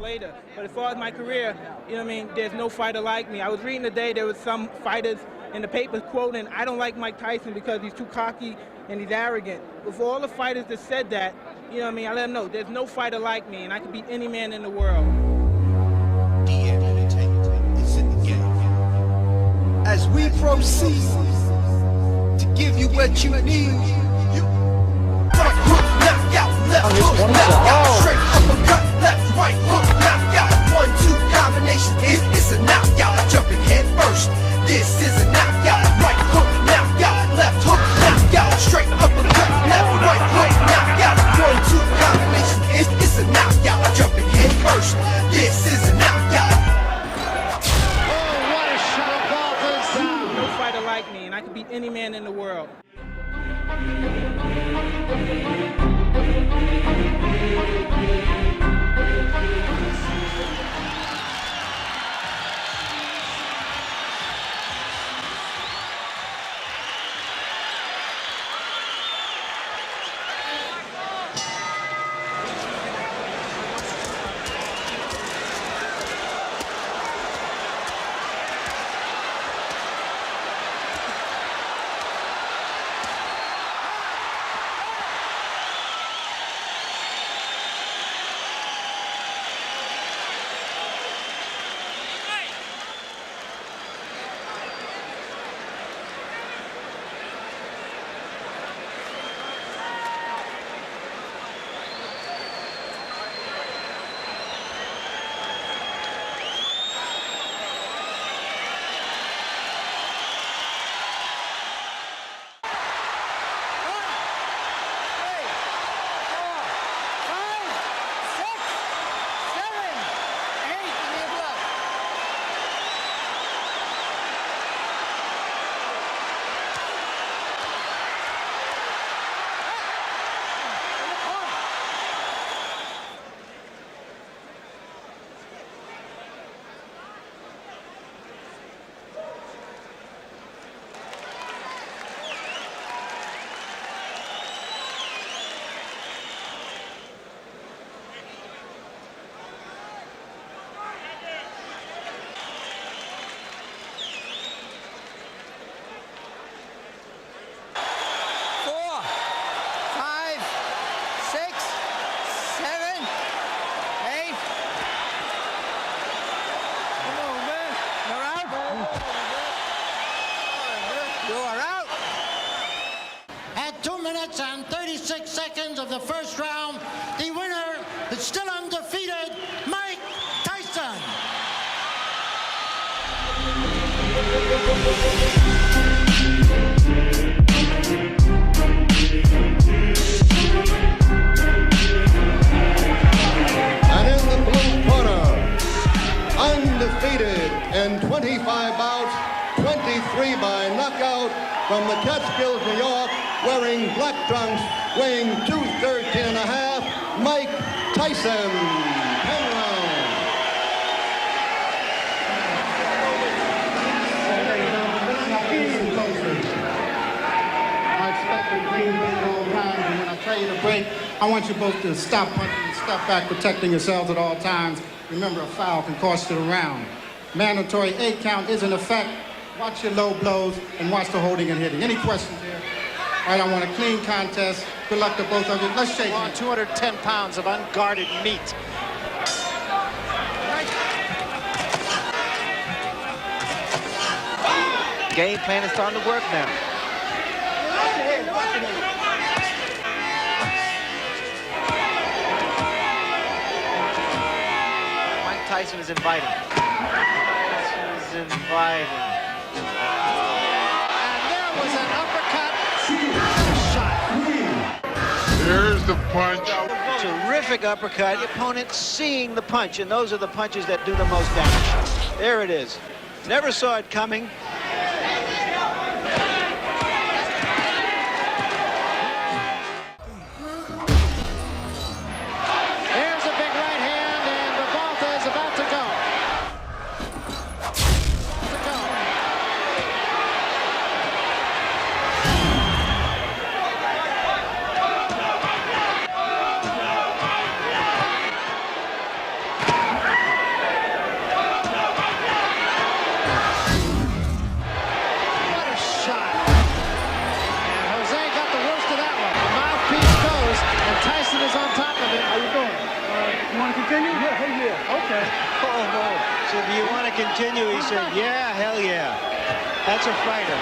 later. But as far as my career, you know what I mean, there's no fighter like me. I was reading today there was some fighters in the papers quoting, I don't like Mike Tyson because he's too cocky and he's arrogant. But for all the fighters that said that, you know what I mean, I let them know there's no fighter like me, and I could beat any man in the world. As we proceed to give you what you need. Front hook, left out, left hook, left out, straight uppercut, left, right hook, knock out. 1-2 combination, it's a knockout. Jumping head first, this is a knockout. Right hook, knock out, left hook, knock out. Straight uppercut, left, right hook, knock out. 1-2 combination, it's a knockout. Jumping head first, this is a knockout. No fighter like me, and I could beat any man in the world. At 2 minutes and 36 seconds of the first round, the winner is still undefeated, Mike Tyson. And in the blue corner, undefeated in 25 bouts, 23 by knockout, from the Catskills, New York, wearing black trunks, weighing 213 and a half, Mike Tyson. 10 rounds. I expect the green at all times, and when I tell you to break, I want you both to stop punching and step back, protecting yourselves at all times. Remember, a foul can cost you the round. Mandatory 8 count is in effect. Watch your low blows and watch the holding and hitting. Any questions here? All right, I want a clean contest. Good luck to both of you. Let's shake hands. 210 pounds of unguarded meat. Game plan is starting to work now. Mike Tyson is inviting. Tyson is inviting. And there was an uppercut. Shot. There's the punch. Terrific uppercut. The opponent seeing the punch, and those are the punches that do the most damage. There it is. Never saw it coming. There's a big right hand, and Revolta is about to go. continue? He said, yeah, hell yeah. That's a fighter.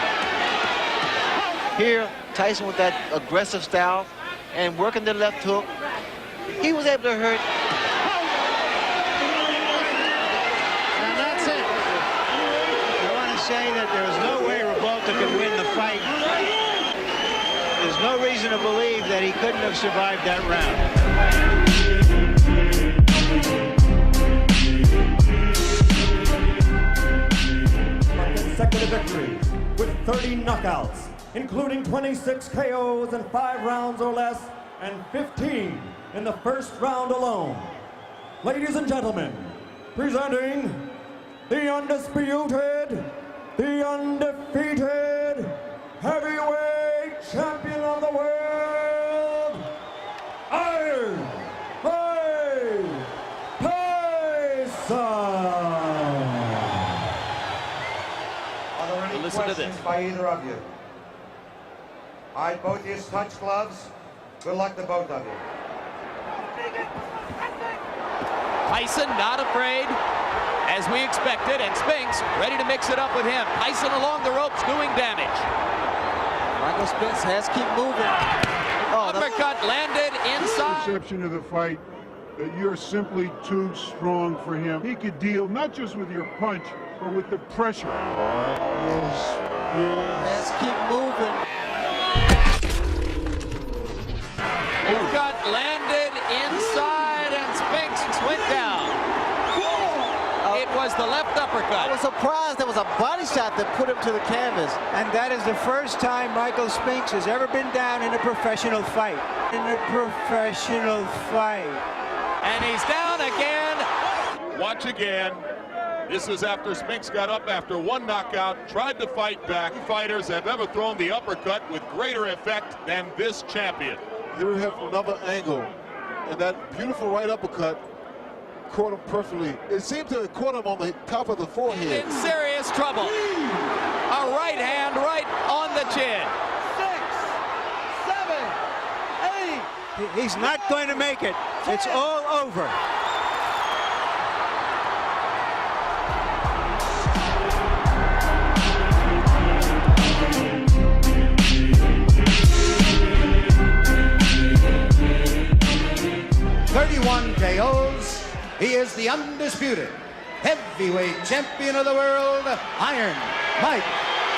Here, Tyson with that aggressive style and working the left hook. He was able to hurt. And that's it. I want to say that there is no way Revolta could win the fight. There's no reason to believe that he couldn't have survived that round. Consecutive victories with 30 knockouts, including 26 KOs in 5 rounds or less, and 15 in the first round alone. Ladies and gentlemen, presenting the undisputed, the undefeated heavyweight champion of the world, Iron Mike Tyson. Listen to this. By either of you. All right, both of you touch gloves. Good luck to both of you. Tyson not afraid, as we expected, and Spinks ready to mix it up with him. Tyson along the ropes doing damage. Michael Spinks has to keep moving. Oh, Uppercut landed inside. Perception of the fight that you're simply too strong for him. He could deal not just with your punch, but with the pressure. Let's keep moving. Uppercut landed inside, and Spinks went down. It was the left uppercut. I was surprised there was a body shot that put him to the canvas. And that is the first time Michael Spinks has ever been down in a professional fight. And he's down again. Watch again. This is after Spinks got up after one knockout, tried to fight back. Fighters have ever thrown the uppercut with greater effect than this champion. Here we have another angle, and that beautiful right uppercut caught him perfectly. It seemed to have caught him on the top of the forehead. In serious trouble. A right hand right on the chin. 6, 7, 8. He's not going to make it. It's all over. KOs. He is the undisputed heavyweight champion of the world, Iron Mike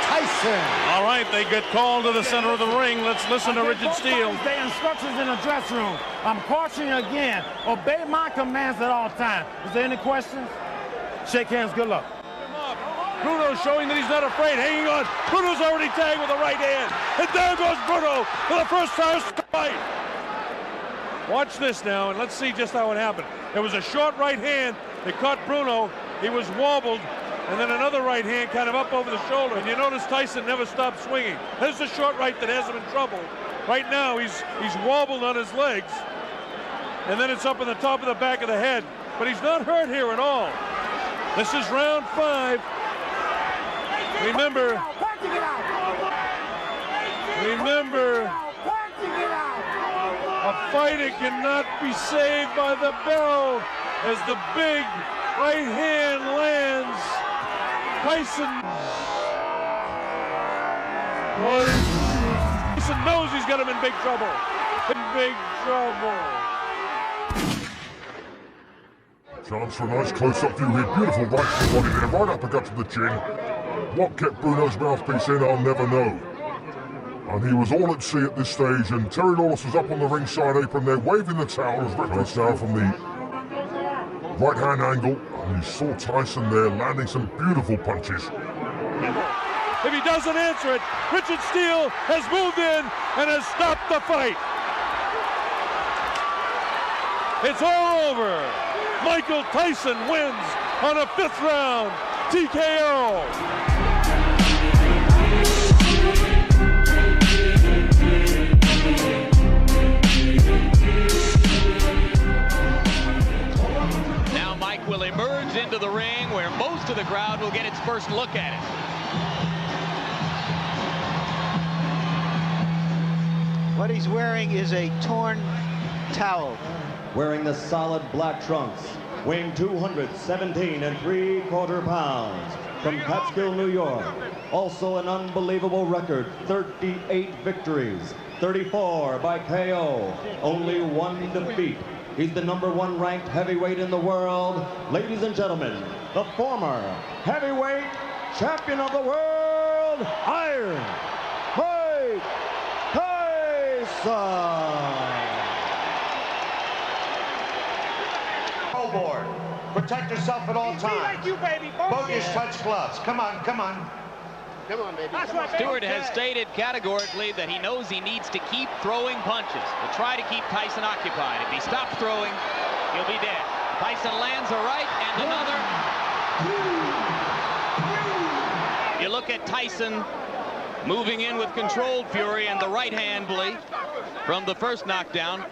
Tyson. All right, they get called to the center of the ring. Let's listen to Richard Steele. The instructions in the dressing room. I'm cautioning you again. Obey my commands at all times. Is there any questions? Shake hands. Good luck. Bruno's showing that he's not afraid, hanging on. Bruno's already tagged with the right hand. And there goes Bruno for the first time to fight. Watch this now, and let's see just how it happened. There was a short right hand that caught Bruno. He was wobbled, and then another right hand kind of up over the shoulder. And you notice Tyson never stopped swinging. There's the short right that has him in trouble. Right now, he's wobbled on his legs, and then it's up in the top of the back of the head. But he's not hurt here at all. This is round 5. Remember, a fighter cannot be saved by the bell as the big right hand lands. Tyson knows he's got him in big trouble. In big trouble. Chance for a nice close-up view here. Beautiful right to the body there, right uppercut to the chin. What kept Bruno's mouthpiece in, I'll never know. And he was all at sea at this stage, and Terry Lawless was up on the ringside apron there, waving the towel as referees down from the right-hand angle. And you saw Tyson there landing some beautiful punches. If he doesn't answer it, Richard Steele has moved in and has stopped the fight. It's all over. Michael Tyson wins on a 5th round TKO. Now Mike will emerge into the ring where most of the crowd will get its first look at it. What he's wearing is a torn towel. Wearing the solid black trunks, weighing 217 3/4 pounds, from Catskill, New York. Also an unbelievable record, 38 victories, 34 by KO, only 1 defeat. He's the #1 ranked heavyweight in the world. Ladies and gentlemen, the former heavyweight champion of the world, Iron Mike Tyson. Board. Protect yourself at all times. Bogus touch gloves. Come on, come on. Come on, baby. Stewart has stated categorically that he knows he needs to keep throwing punches to try to keep Tyson occupied. If he stops throwing, he'll be dead. Tyson lands a right and another. You look at Tyson moving in with controlled fury and the right hand from the first knockdown,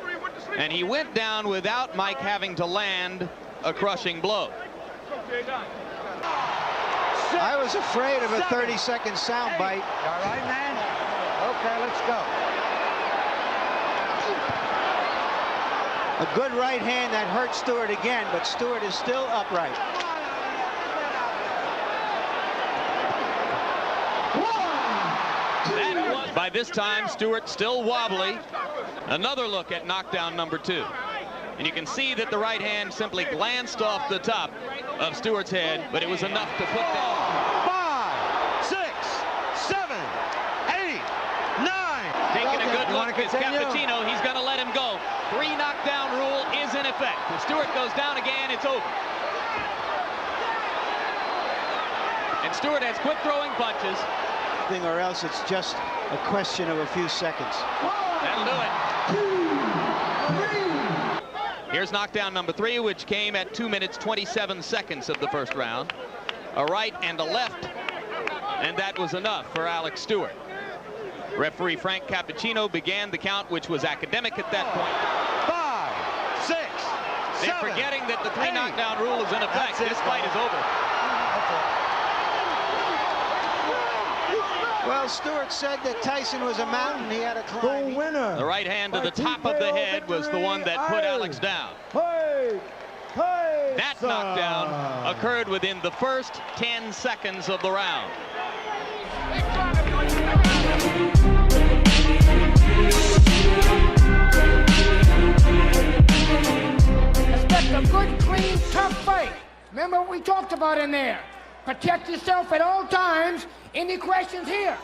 and he went down without Mike having to land a crushing blow. I was afraid of a 30-second soundbite. All right, man? Okay, let's go. A good right hand that hurt Stewart again, but Stewart is still upright. By this time, Stewart still wobbly. Another look at knockdown #2. And you can see that the right hand simply glanced off the top of Stewart's head, but it was enough to put down. 5, 6, 7, 8, 9. Taking a good look at Cappuccino. He's going to let him go. 3 knockdown rule is in effect. If Stewart goes down again, it's over. And Stewart has quit throwing punches. Or else it's just a question of a few seconds. That'll do it. Here's knockdown #3, which came at 2 minutes 27 seconds of the first round. A right and a left, and that was enough for Alex Stewart. Referee Frank Cappuccino began the count, which was academic at that point. 5, 6, 7. They're forgetting that the 3 knockdown rule is in effect. This fight is over. Well, Stewart said that Tyson was a mountain he had to climb. The winner. The right hand to the top of the head was the one that put Alex down. That knockdown occurred within the first 10 seconds of the round. Expect a good, clean, tough fight. Remember what we talked about in there. Protect yourself at all times. Any questions here?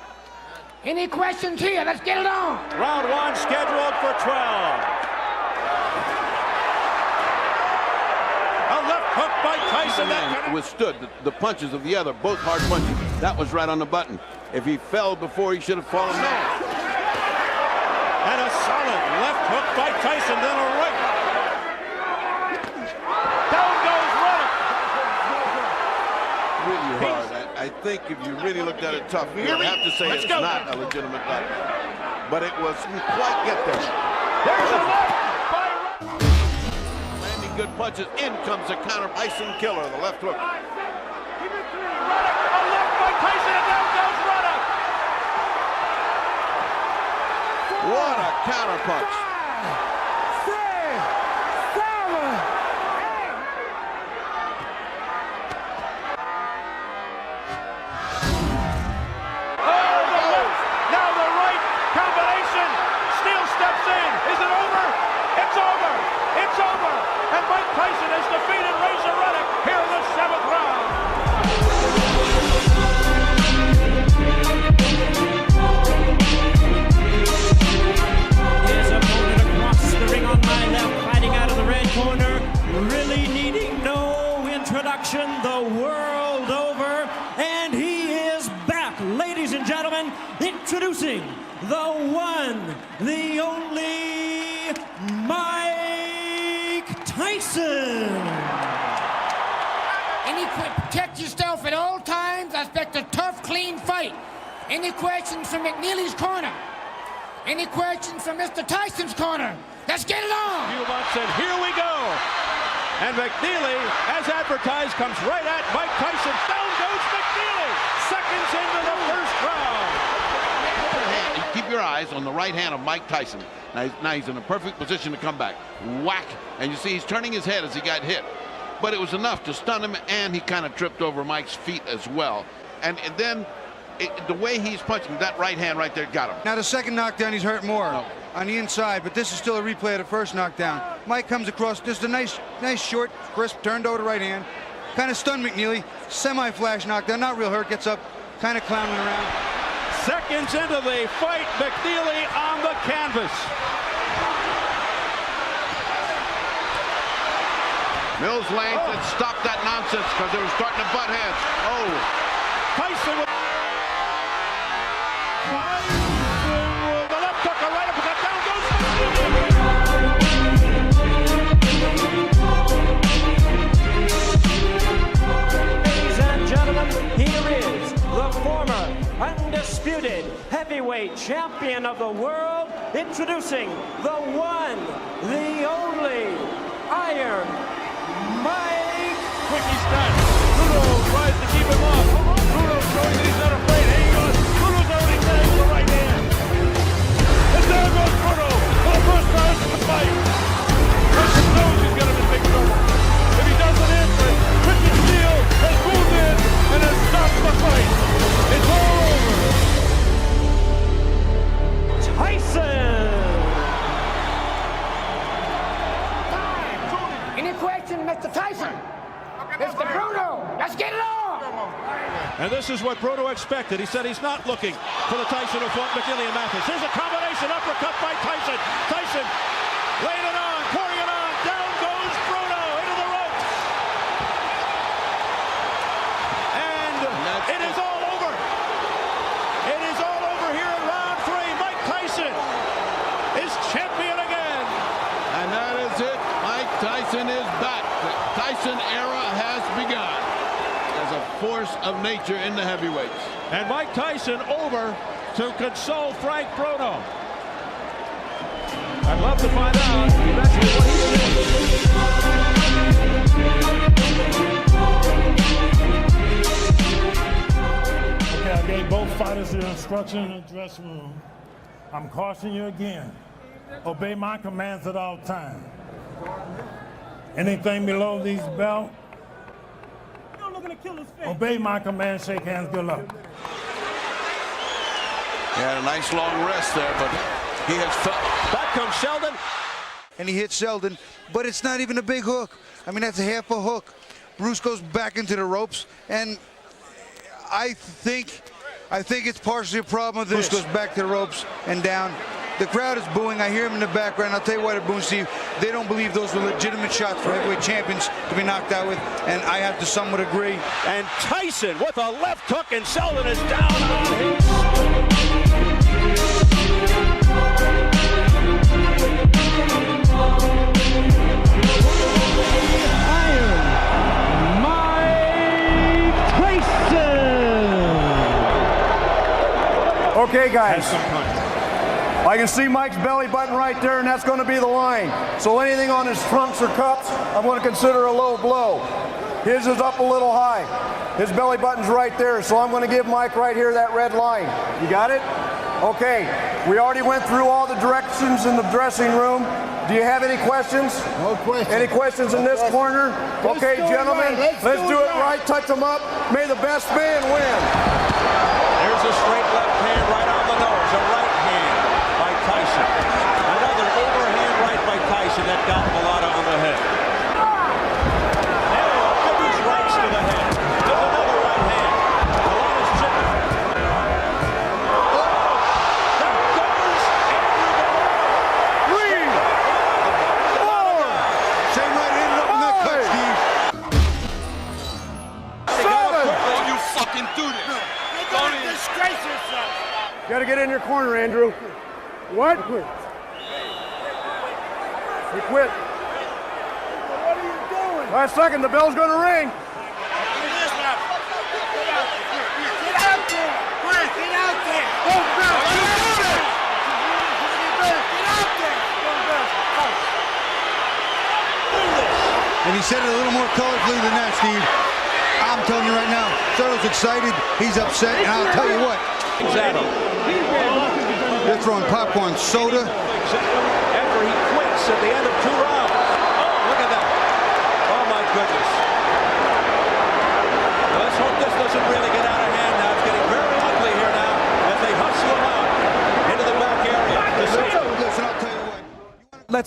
Any questions here? Let's get it on. Round 1 scheduled for 12. A left hook by Tyson. That withstood the punches of the other, both hard punches. That was right on the button. If he fell before, he should have fallen now. And a solid left hook by Tyson, then a right. Down goes Roddick. Really hard. I think if you really looked at it tough, you'd have to say it's not a legitimate fight. But it was quite get there. There's a left by landing good punches. In comes a counter Tyson killer, the left hook. Roddick, a left by Tyson, and down goes Roddick. What a counter punch. 6, 7, 8. Now the right combination. Steele steps in. Is it over? It's over. It's over. And Mike Tyson has defeated Razor Roddick here in the 7th round. His opponent across the ring on my left, fighting out of the red corner, really needing no introduction the world over, and he is back, ladies and gentlemen, introducing the one, the only Mike Tyson. Protect yourself at all times. I expect a tough, clean fight. Any questions from McNeely's corner? Any questions from Mr. Tyson's corner? Let's get it on. And here we go. And McNeely, as advertised, comes right at Mike Tyson. Down goes McNeely. Seconds into the first round. Keep your eyes on the right hand of Mike Tyson. Now he's in a perfect position to come back. Whack. And you see he's turning his head as he got hit. but it was enough to stun him, and he kind of tripped over Mike's feet as well. And then the way he's punching, that right hand right there got him. Now the second knockdown, he's hurt more on the inside, but this is still a replay of the first knockdown. Mike comes across, just a nice short, crisp, turned over the right hand. Kind of stunned McNeely. Semi-flash knockdown, not real hurt, gets up, kind of clowning around. Seconds into the fight, McNeely on the canvas. Mills Lane said stop that nonsense because they were starting to butt heads. Oh. Tyson with the left hook, a right uppercut, down goes Ladies and gentlemen, here is the former undisputed heavyweight champion of the world, introducing the one, the only Iron Mike. Quick, stun. Bruno tries to keep him off. Bruno showing that he's not afraid. Hanging on. Bruno's already tagged with the right hand. And there goes Bruno for the first time in the fight. Tyson knows he's going to be in big trouble. If he doesn't answer it, Richard Steele has moved in and has stopped the fight. It's all over. Tyson! Any question, Mr. Tyson? Mr. Bruno, let's get it on! And this is what Bruno expected. He said he's not looking for the Tyson who fought McNeely and Mathis. Here's a combination uppercut by Tyson. Tyson laying it on, pouring it on. Down goes Bruno into the ropes. And it is all over. It is all over here in round 3. Mike Tyson is champion again. And that is it. Mike Tyson is back. The Tyson era has begun as a force of nature in the heavyweights. And Mike Tyson over to console Frank Bruno. I'd love to find out exactly what he said. Okay, I gave both fighters the instruction in the dressing room. I'm cautioning you again. Obey my commands at all times. Anything below these belts, obey my command, shake hands, good luck. He had a nice long rest there, but he has felt. Back comes Sheldon. And he hits Sheldon, but it's not even a big hook. I mean, that's a half a hook. Bruce goes back into the ropes, and I think it's partially a problem with this. Bruce goes back to the ropes and down. The crowd is booing. I hear him in the background. I'll tell you why they're booing, Steve. They don't believe those were legitimate shots for heavyweight champions to be knocked out with, and I have to somewhat agree. And Tyson with a left hook, and Sheldon is down on his. Iron Mike Tyson! Okay, guys. I can see Mike's belly button right there, and that's going to be the line. So anything on his trunks or cups, I'm going to consider a low blow. His is up a little high. His belly button's right there, so I'm going to give Mike right here that red line. You got it? Okay. We already went through all the directions in the dressing room. Do you have any questions? No questions. Any questions in this corner? Okay, gentlemen, let's do it right. Touch them up. May the best man win. There's a straight left hand right on the nose. A right hand by Tyson. Another overhand right by Tyson that got Mulatto on the head. Now, Gibbons rights to the head. There's another right hand. Mulato's chipping. There goes Andrew. 3, 4. Same right hand up in that cut, Steve. 7. You fucking do this. You're gonna disgrace yourself. You got to get in your corner, Andrew. What? He quit. What are you doing? Last second, the bell's going to ring. Get out there! Chris, get out there! Get out there! And he said it a little more colorfully than that, Steve. I'm telling you right now, Soto's excited, he's upset, and I'll tell you what. They're throwing popcorn soda. After he quits at the end of 2 rounds. Oh, look at that. Oh, my goodness.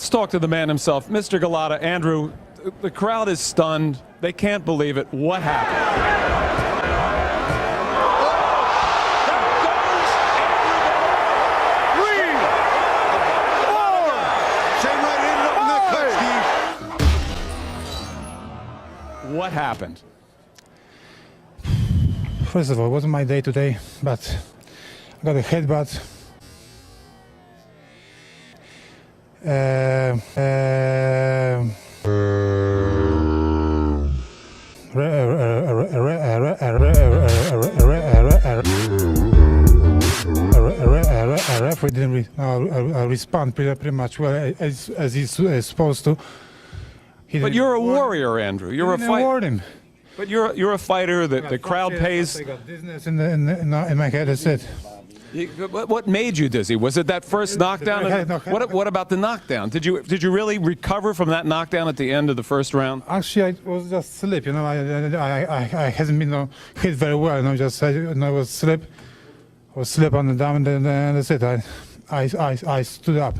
Let's talk to the man himself, Mr. Galata. Andrew, the crowd is stunned. They can't believe it. What happened? What happened? First of all, it wasn't my day today, but I got a headbutt. A referee didn't respond pretty much well as he's supposed to. But you're a warrior, Andrew. You're a fighter. But you're a fighter that the crowd pays. I got dizziness in my head. That's it. What made you dizzy? Was it that first knockdown? What about the knockdown? Did you really recover from that knockdown at the end of the first round? Actually, I was just sleep. You know, I hasn't been hit very well. You know, just I was sleep on the down, and that's it. I stood up.